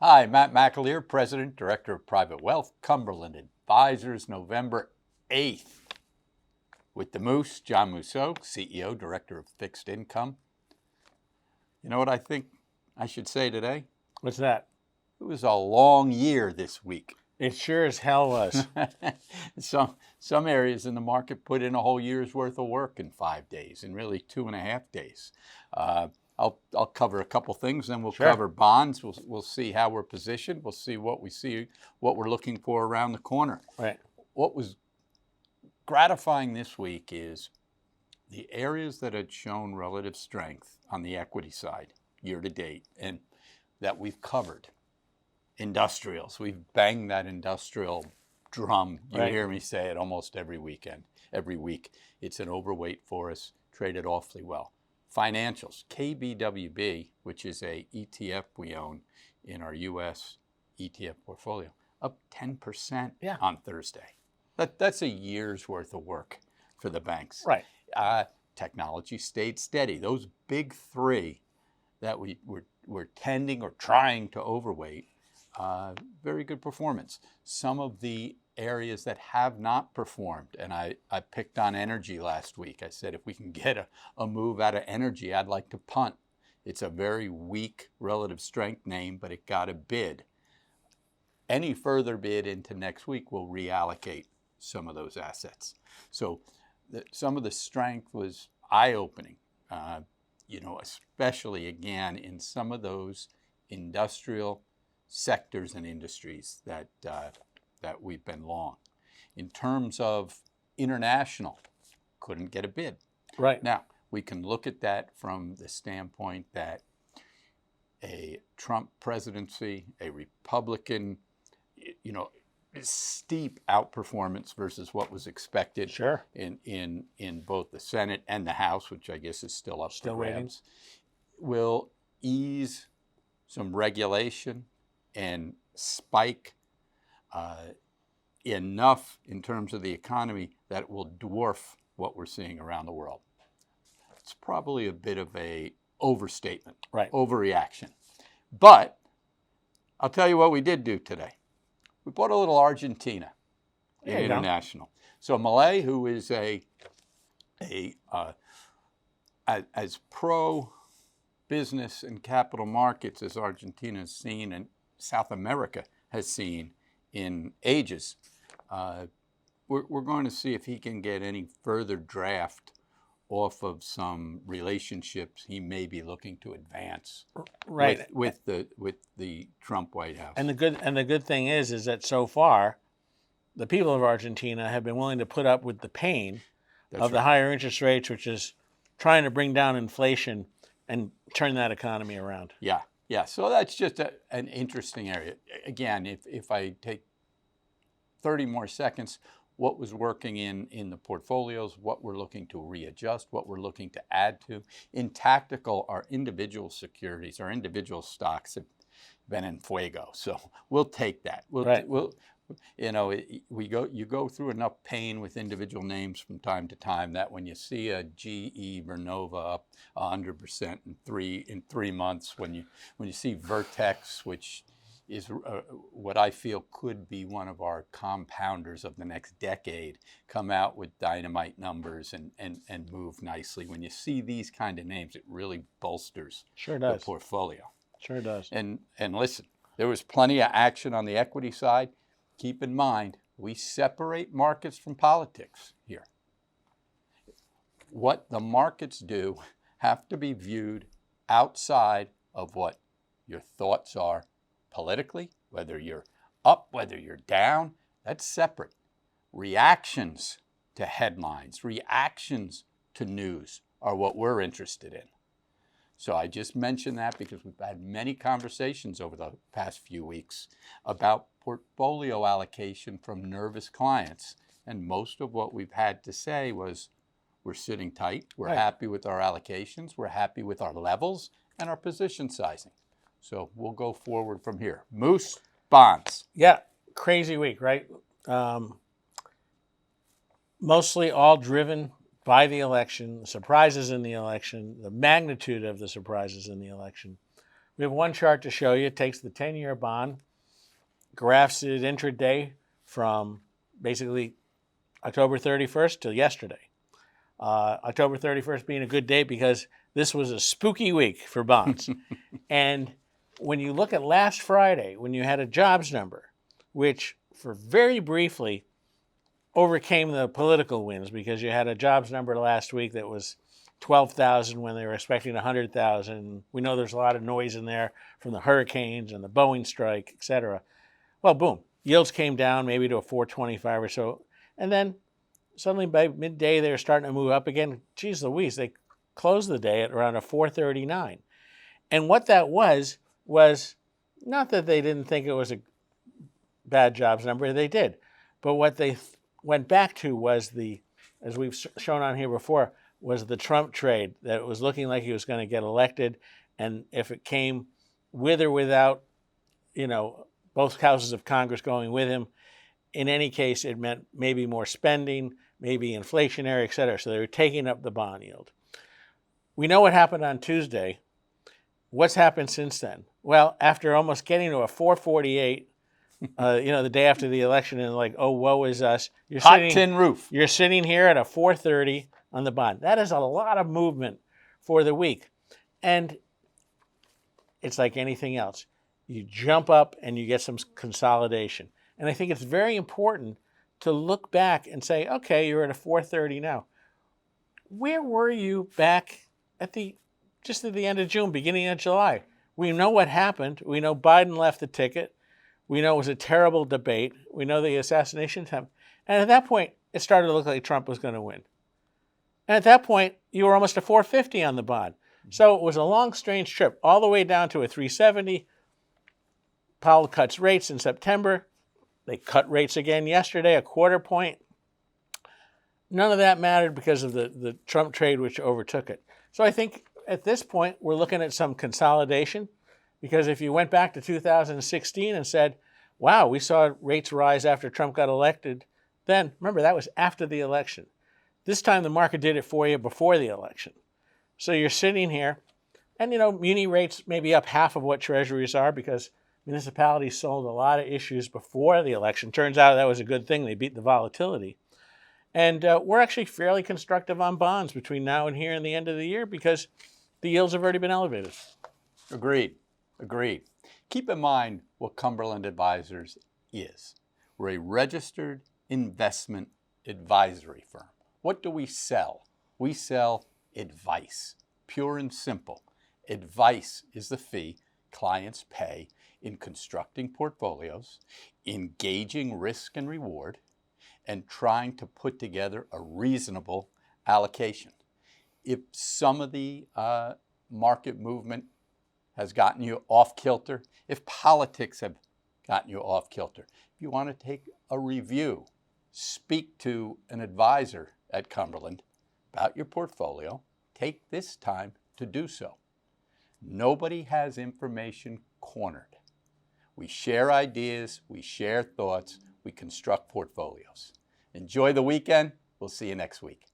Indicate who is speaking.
Speaker 1: Hi, Matt McAleer, President, Director of Private Wealth, Cumberland Advisors, November 8th. With the Moose, John Mousseau, CEO, Director of Fixed Income. You know what I think I should say today?
Speaker 2: What's that?
Speaker 1: It was a long year this week.
Speaker 2: It sure as hell was.
Speaker 1: Some areas in the market put in a whole year's worth of work in 5 days, and really 2.5 days. I'll cover a couple things, then we'll cover bonds. We'll see how we're positioned. We'll see what we're looking for around the corner.
Speaker 2: Right.
Speaker 1: What was gratifying this week is the areas that had shown relative strength on the equity side year to date, and that we've covered. Industrials. We've banged that industrial drum. You hear me say it almost every week. It's an overweight for us, traded awfully well. Financials, KBWB, which is a ETF we own in our U.S. ETF portfolio, up 10% on Thursday. That's a year's worth of work for the banks.
Speaker 2: Right.
Speaker 1: Technology stayed steady. Those big three that we're tending or trying to overweight, very good performance. Some of the areas that have not performed, and I picked on energy last week. I said if we can get a move out of energy, I'd like to punt. It's a very weak relative strength name, but it got a bid. Any further bid into next week will reallocate some of those assets. So some of the strength was eye-opening, especially again in some of those industrial sectors and industries that we've been long. In terms of international, couldn't get a bid.
Speaker 2: Right.
Speaker 1: Now, we can look at that from the standpoint that a Trump presidency, a Republican, steep outperformance versus what was expected in both the Senate and the House, which I guess is still up for grabs, will ease some regulation and spike enough in terms of the economy that it will dwarf what we're seeing around the world. It's probably a bit of a overstatement, overreaction. But I'll tell you what we did do today. We bought a little Argentina in international. So Malay, who is as pro business and capital markets as Argentina has seen and South America has seen in ages, we're going to see if he can get any further draft off of some relationships he may be looking to advance with the Trump White House.
Speaker 2: And the good thing is that so far, the people of Argentina have been willing to put up with the pain the higher interest rates, which is trying to bring down inflation and turn that economy around.
Speaker 1: Yeah. So that's just an interesting area. Again, if I take 30 more seconds, what was working in the portfolios, what we're looking to readjust, what we're looking to add to. In tactical, our individual securities, our individual stocks have been in fuego. So we'll take that. You go through enough pain with individual names from time to time that when you see a GE Vernova up 100% in 3 months, when you see Vertex, which is what I feel could be one of our compounders of the next decade, come out with dynamite numbers and move nicely. When you see these kind of names, it really bolsters the portfolio.
Speaker 2: Sure does.
Speaker 1: And listen, there was plenty of action on the equity side. Keep in mind, we separate markets from politics here. What the markets do have to be viewed outside of what your thoughts are politically, whether you're up, whether you're down, that's separate. Reactions to headlines, reactions to news are what we're interested in. So I just mentioned that because we've had many conversations over the past few weeks about portfolio allocation from nervous clients. And most of what we've had to say was we're sitting tight, we're happy with our allocations, we're happy with our levels and our position sizing. So we'll go forward from here. Moose, bonds.
Speaker 2: Yeah, crazy week, right? Mostly all driven by the election, the surprises in the election, the magnitude of the surprises in the election. We have one chart to show you. It takes the 10-year bond, graphs it intraday from basically October 31st till yesterday. October 31st being a good date because this was a spooky week for bonds. And when you look at last Friday, when you had a jobs number, which for very briefly overcame the political winds because you had a jobs number last week that was 12,000 when they were expecting 100,000. We know there's a lot of noise in there from the hurricanes and the Boeing strike, et cetera. Well, boom, yields came down maybe to a 425 or so. And then suddenly by midday, they were starting to move up again. Geez Louise, they closed the day at around a 439. And what that was not that they didn't think it was a bad jobs number, they did. But what they went back to was as we've shown on here before, was the Trump trade, that it was looking like he was going to get elected. And if it came with or without, both houses of Congress going with him, in any case, it meant maybe more spending, maybe inflationary, et cetera. So they were taking up the bond yield. We know what happened on Tuesday. What's happened since then? Well, after almost getting to a 448, the day after the election, and like, oh, woe is us.
Speaker 1: Hot tin roof.
Speaker 2: You're sitting here at a 430 on the bond. That is a lot of movement for the week. And it's like anything else. You jump up and you get some consolidation. And I think it's very important to look back and say, okay, you're at a 430 now. Where were you back just at the end of June, beginning of July? We know what happened. We know Biden left the ticket. We know it was a terrible debate. We know the assassination attempt. And at that point, it started to look like Trump was going to win. And at that point, you were almost a 450 on the bond. So it was a long, strange trip, all the way down to a 370. Powell cuts rates in September. They cut rates again yesterday, a quarter point. None of that mattered because of the Trump trade, which overtook it. So I think at this point, we're looking at some consolidation. Because if you went back to 2016 and said, wow, we saw rates rise after Trump got elected, then remember, that was after the election. This time the market did it for you before the election. So you're sitting here, and muni rates may be up half of what treasuries are because municipalities sold a lot of issues before the election. Turns out that was a good thing. They beat the volatility. And we're actually fairly constructive on bonds between now and here and the end of the year because the yields have already been elevated.
Speaker 1: Agreed. Keep in mind what Cumberland Advisors is. We're a registered investment advisory firm. What do we sell? We sell advice, pure and simple. Advice is the fee clients pay in constructing portfolios, engaging risk and reward, and trying to put together a reasonable allocation. If some of the market movement has gotten you off kilter, if politics have gotten you off kilter, if you want to take a review, speak to an advisor at Cumberland about your portfolio, take this time to do so. Nobody has information cornered. We share ideas, we share thoughts, we construct portfolios. Enjoy the weekend. We'll see you next week.